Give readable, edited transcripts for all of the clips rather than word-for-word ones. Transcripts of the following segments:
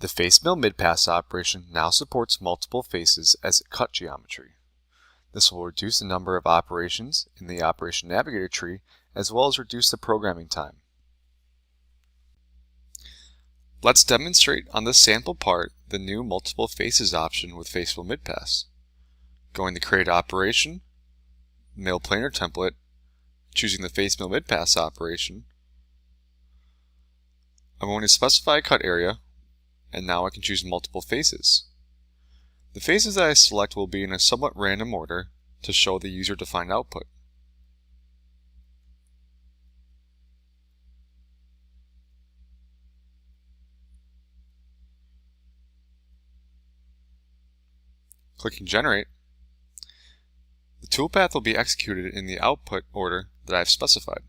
The Face Mill Midpass operation now supports multiple faces as cut geometry. This will reduce the number of operations in the Operation Navigator tree as well as reduce the programming time. Let's demonstrate on this sample part the new multiple faces option with Face Mill Midpass. Going to Create Operation, Mill Planar Template, choosing the Face Mill Midpass operation. I'm going to specify a cut area, and now I can choose multiple faces. The faces that I select will be in a somewhat random order to show the user-defined output. Clicking Generate, the toolpath will be executed in the output order that I've specified.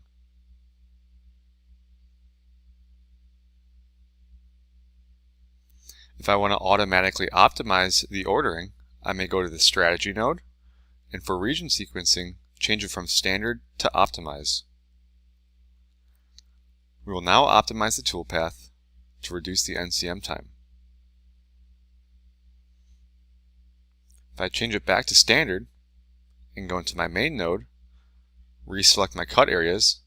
If I want to automatically optimize the ordering, I may go to the Strategy node, and for region sequencing, change it from Standard to Optimize. We will now optimize the toolpath to reduce the NCM time. If I change it back to Standard and go into my main node, reselect my cut areas,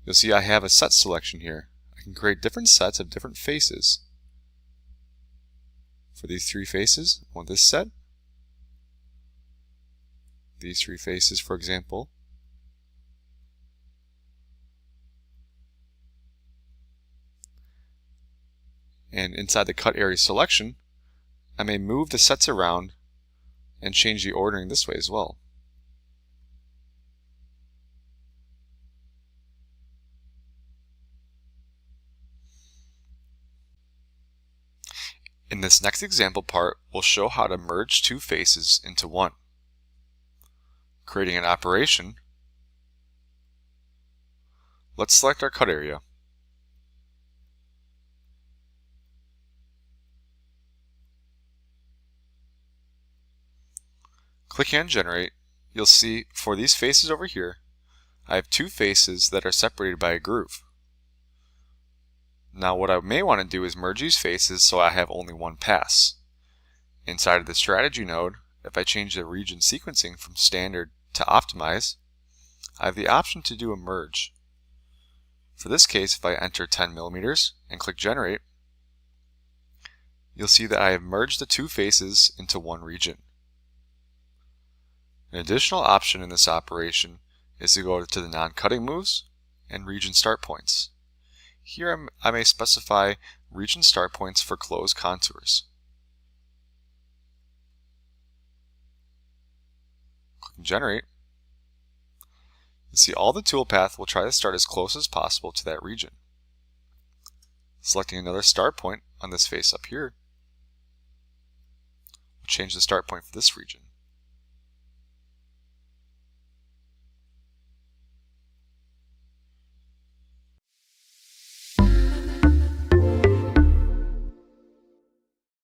you'll see I have a set selection here. I can create different sets of different faces. For these three faces, I want this set. These three faces, for example. And inside the cut area selection, I may move the sets around and change the ordering this way as well. In this next example part, we'll show how to merge two faces into one. Creating an operation, let's select our cut area. Clicking on Generate, you'll see for these faces over here, I have two faces that are separated by a groove. Now what I may want to do is merge these faces so I have only one pass. Inside of the Strategy node, if I change the region sequencing from Standard to Optimize, I have the option to do a merge. For this case, if I enter 10 millimeters and click Generate, you'll see that I have merged the two faces into one region. An additional option in this operation is to go to the non-cutting moves and region start points. Here I may specify region start points for closed contours. Clicking Generate, you see all the toolpath will try to start as close as possible to that region. Selecting another start point on this face up here, we'll change the start point for this region.